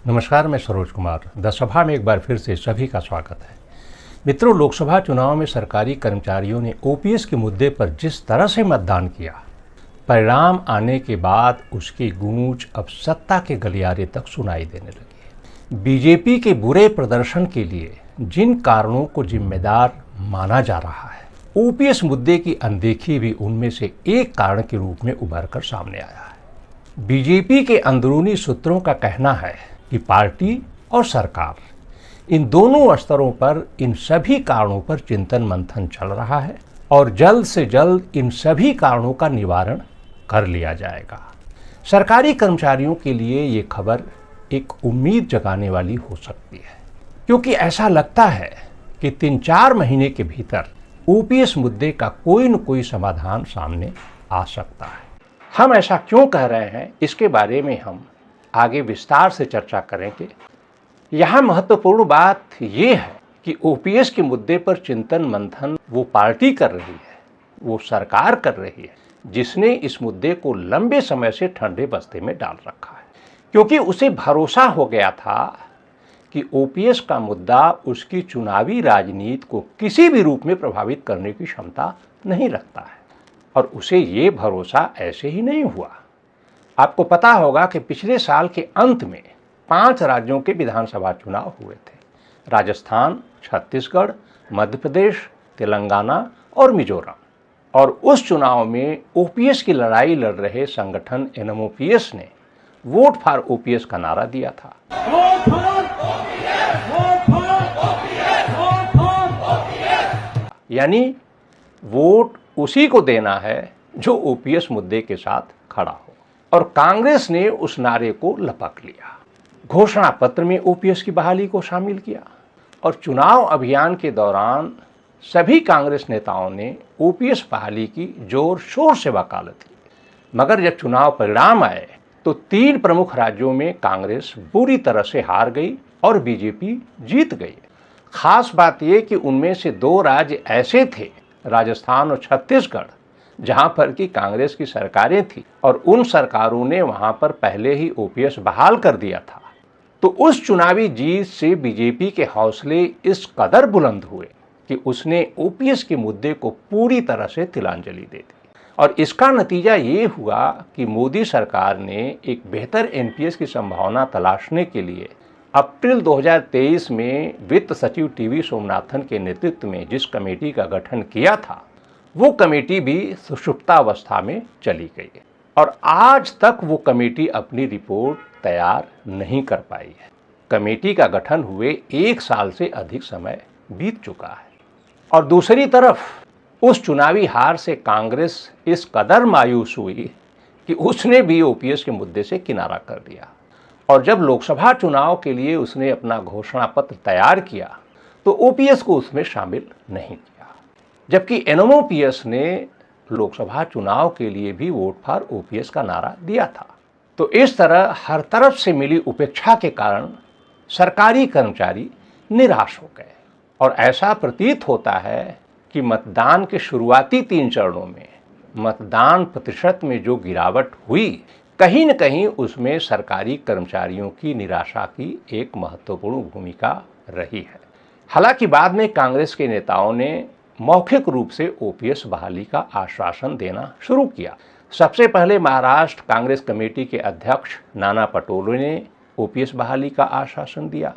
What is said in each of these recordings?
नमस्कार, मैं सरोज कुमार। द सभा में एक बार फिर से सभी का स्वागत है। मित्रों, लोकसभा चुनाव में सरकारी कर्मचारियों ने ओपीएस के मुद्दे पर जिस तरह से मतदान किया, परिणाम आने के बाद उसकी गूंज अब सत्ता के गलियारे तक सुनाई देने लगी है। बीजेपी के बुरे प्रदर्शन के लिए जिन कारणों को जिम्मेदार माना जा रहा है, ओपीएस मुद्दे की अनदेखी भी उनमें से एक कारण के रूप में उभर कर सामने आया है। बीजेपी के अंदरूनी सूत्रों का कहना है कि पार्टी और सरकार इन दोनों स्तरों पर इन सभी कारणों पर चिंतन मंथन चल रहा है और जल्द से जल्द इन सभी कारणों का निवारण कर लिया जाएगा। सरकारी कर्मचारियों के लिए ये खबर एक उम्मीद जगाने वाली हो सकती है, क्योंकि ऐसा लगता है कि 3-4 महीने के भीतर ओपीएस मुद्दे का कोई न कोई समाधान सामने आ सकता है। हम ऐसा क्यों कह रहे हैं, इसके बारे में हम आगे विस्तार से चर्चा करेंगे। यहाँ महत्वपूर्ण बात ये है कि ओपीएस के मुद्दे पर चिंतन मंथन वो पार्टी कर रही है, वो सरकार कर रही है, जिसने इस मुद्दे को लंबे समय से ठंडे बस्ते में डाल रखा है, क्योंकि उसे भरोसा हो गया था कि ओपीएस का मुद्दा उसकी चुनावी राजनीति को किसी भी रूप में प्रभावित करने की क्षमता नहीं रखता है। और उसे ये भरोसा ऐसे ही नहीं हुआ। आपको पता होगा कि पिछले साल के अंत में 5 राज्यों के विधानसभा चुनाव हुए थे: राजस्थान, छत्तीसगढ़, मध्य प्रदेश, तेलंगाना और मिजोरम। और उस चुनाव में ओपीएस की लड़ाई लड़ रहे संगठन एनएमओपीएस ने वोट फॉर ओपीएस का नारा दिया था। यानी वोट उसी को देना है जो ओपीएस मुद्दे के साथ खड़ा हो। और कांग्रेस ने उस नारे को लपक लिया, घोषणा पत्र में ओपीएस की बहाली को शामिल किया और चुनाव अभियान के दौरान सभी कांग्रेस नेताओं ने ओपीएस बहाली की जोर शोर से वकालत की। मगर जब चुनाव परिणाम आए तो 3 प्रमुख राज्यों में कांग्रेस बुरी तरह से हार गई और बीजेपी जीत गई। खास बात यह कि उनमें से 2 राज्य ऐसे थे, राजस्थान और छत्तीसगढ़, जहां पर कि कांग्रेस की सरकारें थी और उन सरकारों ने वहां पर पहले ही ओपीएस बहाल कर दिया था। तो उस चुनावी जीत से बीजेपी के हौसले इस कदर बुलंद हुए कि उसने ओपीएस के मुद्दे को पूरी तरह से तिलांजलि दे दी। और इसका नतीजा ये हुआ कि मोदी सरकार ने एक बेहतर एनपीएस की संभावना तलाशने के लिए अप्रैल 2023 में वित्त सचिव टीवी सोमनाथन के नेतृत्व में जिस कमेटी का गठन किया था, वो कमेटी भी सुषुप्तावस्था में चली गई है और आज तक वो कमेटी अपनी रिपोर्ट तैयार नहीं कर पाई है। कमेटी का गठन हुए 1 साल से अधिक समय बीत चुका है। और दूसरी तरफ उस चुनावी हार से कांग्रेस इस कदर मायूस हुई कि उसने भी ओपीएस के मुद्दे से किनारा कर दिया। और जब लोकसभा चुनाव के लिए उसने अपना घोषणा पत्र तैयार किया तो ओपीएस को उसमें शामिल नहीं किया, जबकि एनएमओपीएस ने लोकसभा चुनाव के लिए भी वोट फॉर ओपीएस का नारा दिया था। तो इस तरह हर तरफ से मिली उपेक्षा के कारण सरकारी कर्मचारी निराश हो गए और ऐसा प्रतीत होता है कि मतदान के शुरुआती 3 चरणों में मतदान प्रतिशत में जो गिरावट हुई, कहीं न कहीं उसमें सरकारी कर्मचारियों की निराशा की एक महत्वपूर्ण भूमिका रही है। हालांकि बाद में कांग्रेस के नेताओं ने मौखिक रूप से ओपीएस बहाली का आश्वासन देना शुरू किया। सबसे पहले महाराष्ट्र कांग्रेस कमेटी के अध्यक्ष नाना पटोले ने ओपीएस बहाली का आश्वासन दिया।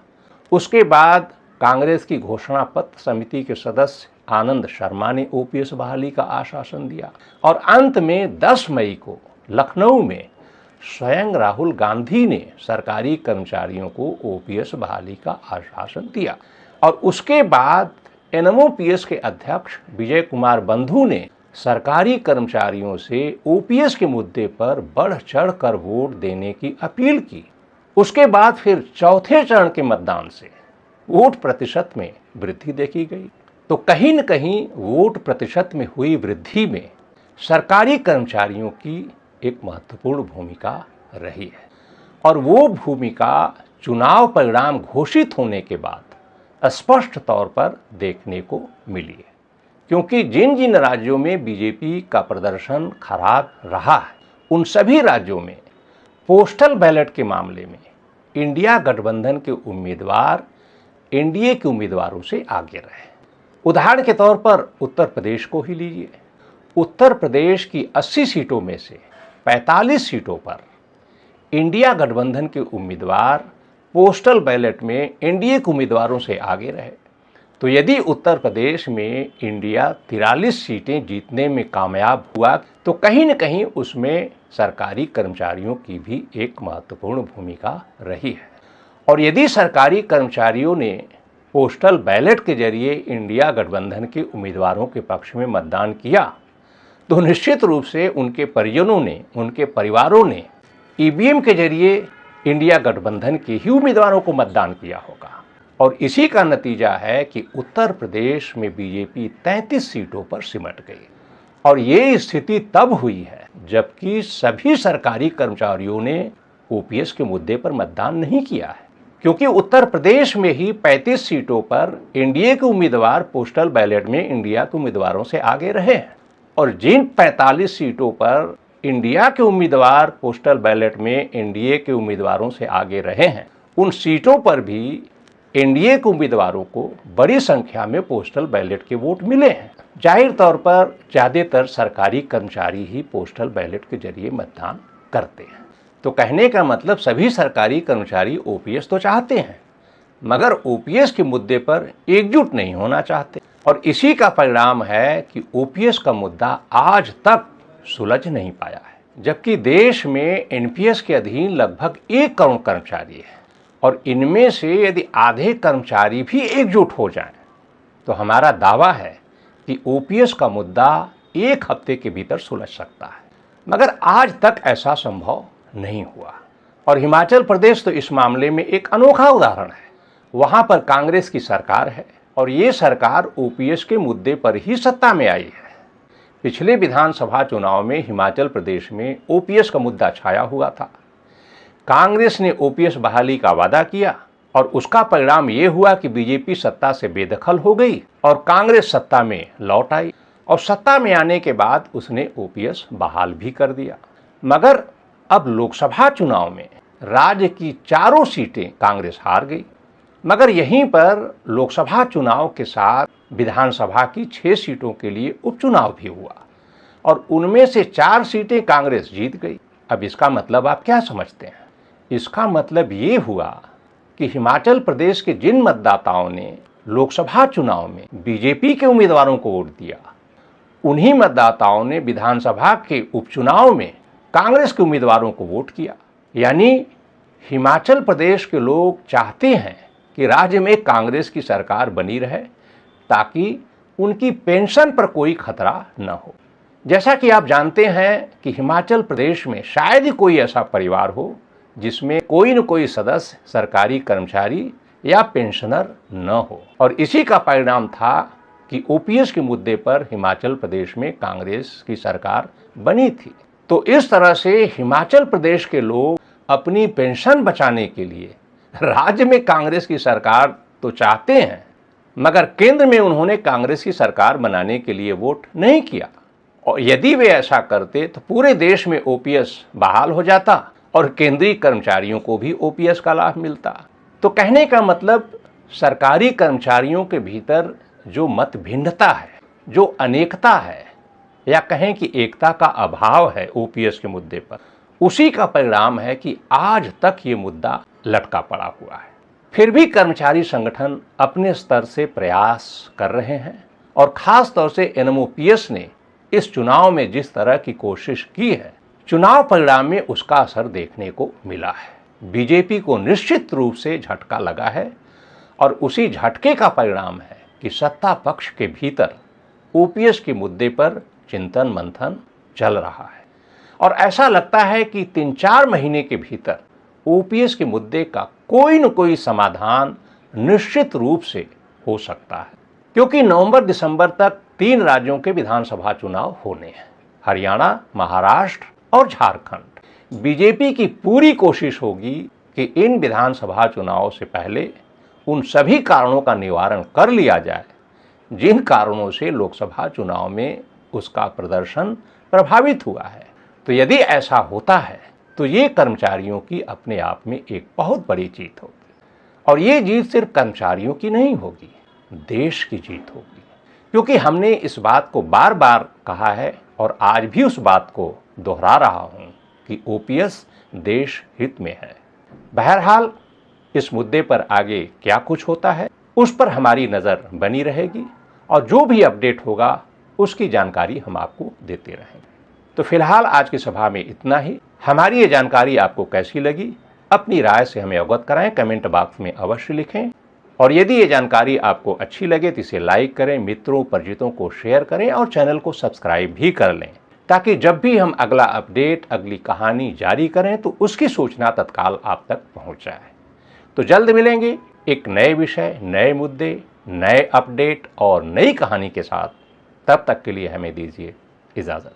उसके बाद कांग्रेस की घोषणा पत्र समिति के सदस्य आनंद शर्मा ने ओपीएस बहाली का आश्वासन दिया और अंत में 10 मई को लखनऊ में स्वयं राहुल गांधी ने सरकारी कर्मचारियों को ओपीएस बहाली का आश्वासन दिया। और उसके बाद एनएमओपीएस के अध्यक्ष विजय कुमार बंधु ने सरकारी कर्मचारियों से ओपीएस के मुद्दे पर बढ़ चढ़ कर वोट देने की अपील की। उसके बाद फिर चौथे चरण के मतदान से वोट प्रतिशत में वृद्धि देखी गई। तो कहीं न कहीं वोट प्रतिशत में हुई वृद्धि में सरकारी कर्मचारियों की एक महत्वपूर्ण भूमिका रही है और वो भूमिका चुनाव परिणाम घोषित होने के बाद स्पष्ट तौर पर देखने को मिली है। क्योंकि जिन जिन राज्यों में बीजेपी का प्रदर्शन खराब रहा है, उन सभी राज्यों में पोस्टल बैलेट के मामले में इंडिया गठबंधन के उम्मीदवार एनडीए के उम्मीदवारों से आगे रहे। उदाहरण के तौर पर उत्तर प्रदेश को ही लीजिए। उत्तर प्रदेश की 80 सीटों में से 45 सीटों पर इंडिया गठबंधन के उम्मीदवार पोस्टल बैलेट में एनडीए के उम्मीदवारों से आगे रहे। तो यदि उत्तर प्रदेश में इंडिया 43 सीटें जीतने में कामयाब हुआ तो कहीं न कहीं उसमें सरकारी कर्मचारियों की भी एक महत्वपूर्ण भूमिका रही है। और यदि सरकारी कर्मचारियों ने पोस्टल बैलेट के जरिए इंडिया गठबंधन के उम्मीदवारों के पक्ष में मतदान किया तो निश्चित रूप से उनके परिजनों ने, उनके परिवारों ने ईवीएम के जरिए इंडिया गठबंधन के ही उम्मीदवारों को मतदान किया होगा। और इसी का नतीजा है कि उत्तर प्रदेश में बीजेपी 33 सीटों पर सिमट गई। और ये स्थिति तब हुई है जबकि सभी सरकारी कर्मचारियों ने ओपीएस के मुद्दे पर मतदान नहीं किया है, क्योंकि उत्तर प्रदेश में ही 35 सीटों पर एनडीए के उम्मीदवार पोस्टल बैलेट में इंडिया के उम्मीदवारों से आगे रहे हैं। और जिन 45 सीटों पर इंडिया के उम्मीदवार पोस्टल बैलेट में एनडीए के उम्मीदवारों से आगे रहे हैं, उन सीटों पर भी एनडीए के उम्मीदवारों को बड़ी संख्या में पोस्टल बैलेट के वोट मिले हैं। जाहिर तौर पर ज़्यादातर सरकारी कर्मचारी ही पोस्टल बैलेट के जरिए मतदान करते हैं। तो कहने का मतलब सभी सरकारी कर्मचारी ओपीएस तो चाहते हैं, मगर ओपीएस के मुद्दे पर एकजुट नहीं होना चाहते। और इसी का परिणाम है कि ओपीएस का मुद्दा आज तक सुलझ नहीं पाया है, जबकि देश में एनपीएस के अधीन लगभग 1 करोड़ कर्मचारी है। और इनमें से यदि आधे कर्मचारी भी एकजुट हो जाएं, तो हमारा दावा है कि ओपीएस का मुद्दा 1 हफ्ते के भीतर सुलझ सकता है। मगर आज तक ऐसा संभव नहीं हुआ। और हिमाचल प्रदेश तो इस मामले में एक अनोखा उदाहरण है। वहाँ पर कांग्रेस की सरकार है और ये सरकार ओपीएस के मुद्दे पर ही सत्ता में आई है। पिछले विधानसभा चुनाव में हिमाचल प्रदेश में ओपीएस का मुद्दा छाया हुआ था। कांग्रेस ने ओपीएस बहाली का वादा किया और उसका परिणाम ये हुआ कि बीजेपी सत्ता से बेदखल हो गई और कांग्रेस सत्ता में लौट आई। और सत्ता में आने के बाद उसने ओपीएस बहाल भी कर दिया। मगर अब लोकसभा चुनाव में राज्य की 4 सीटें कांग्रेस हार गई। मगर यहीं पर लोकसभा चुनाव के साथ विधानसभा की 6 सीटों के लिए उपचुनाव भी हुआ और उनमें से 4 सीटें कांग्रेस जीत गई। अब इसका मतलब आप क्या समझते हैं? इसका मतलब ये हुआ कि हिमाचल प्रदेश के जिन मतदाताओं ने लोकसभा चुनाव में बीजेपी के उम्मीदवारों को वोट दिया, उन्हीं मतदाताओं ने विधानसभा के उपचुनाव में कांग्रेस के उम्मीदवारों को वोट किया। यानी हिमाचल प्रदेश के लोग चाहते हैं कि राज्य में कांग्रेस की सरकार बनी रहे ताकि उनकी पेंशन पर कोई खतरा न हो। जैसा कि आप जानते हैं कि हिमाचल प्रदेश में शायद ही कोई ऐसा परिवार हो जिसमें कोई न कोई सदस्य सरकारी कर्मचारी या पेंशनर न हो। और इसी का परिणाम था कि ओपीएस के मुद्दे पर हिमाचल प्रदेश में कांग्रेस की सरकार बनी थी। तो इस तरह से हिमाचल प्रदेश के लोग अपनी पेंशन बचाने के लिए राज्य में कांग्रेस की सरकार तो चाहते हैं, मगर केंद्र में उन्होंने कांग्रेस की सरकार बनाने के लिए वोट नहीं किया। और यदि वे ऐसा करते तो पूरे देश में ओपीएस बहाल हो जाता और केंद्रीय कर्मचारियों को भी ओपीएस का लाभ मिलता। तो कहने का मतलब सरकारी कर्मचारियों के भीतर जो मत भिन्नता है, जो अनेकता है, या कहें कि एकता का अभाव है ओपीएस के मुद्दे पर, उसी का परिणाम है कि आज तक ये मुद्दा लटका पड़ा हुआ है। फिर भी कर्मचारी संगठन अपने स्तर से प्रयास कर रहे हैं और खास तौर से एनएमओपीएस ने इस चुनाव में जिस तरह की कोशिश की है, चुनाव परिणाम में उसका असर देखने को मिला है। बीजेपी को निश्चित रूप से झटका लगा है और उसी झटके का परिणाम है कि सत्ता पक्ष के भीतर ओपीएस के मुद्दे पर चिंतन मंथन चल रहा है और ऐसा लगता है कि 3-4 महीने के भीतर ओपीएस के मुद्दे का कोई न कोई समाधान निश्चित रूप से हो सकता है, क्योंकि नवंबर-दिसंबर तक 3 राज्यों के विधानसभा चुनाव होने हैं, हरियाणा, महाराष्ट्र और झारखंड। बीजेपी की पूरी कोशिश होगी कि इन विधानसभा चुनावों से पहले उन सभी कारणों का निवारण कर लिया जाए जिन कारणों से लोकसभा चुनाव में उसका प्रदर्शन प्रभावित हुआ है। तो यदि ऐसा होता है तो ये कर्मचारियों की अपने आप में एक बहुत बड़ी जीत होगी। और ये जीत सिर्फ कर्मचारियों की नहीं होगी, देश की जीत होगी। क्योंकि हमने इस बात को बार बार कहा है और आज भी उस बात को दोहरा रहा हूं कि ओपीएस देश हित में है। बहरहाल इस मुद्दे पर आगे क्या कुछ होता है उस पर हमारी नज़र बनी रहेगी और जो भी अपडेट होगा उसकी जानकारी हम आपको देते रहेंगे। तो फिलहाल आज की सभा में इतना ही। हमारी ये जानकारी आपको कैसी लगी, अपनी राय से हमें अवगत कराएं, कमेंट बॉक्स में अवश्य लिखें। और यदि ये जानकारी आपको अच्छी लगे तो इसे लाइक करें, मित्रों परिचितों को शेयर करें और चैनल को सब्सक्राइब भी कर लें, ताकि जब भी हम अगला अपडेट, अगली कहानी जारी करें तो उसकी सूचना तत्काल आप तक पहुंच जाए। तो जल्द मिलेंगे एक नए विषय, नए मुद्दे, नए अपडेट और नई कहानी के साथ। तब तक के लिए हमें दीजिए इजाज़त।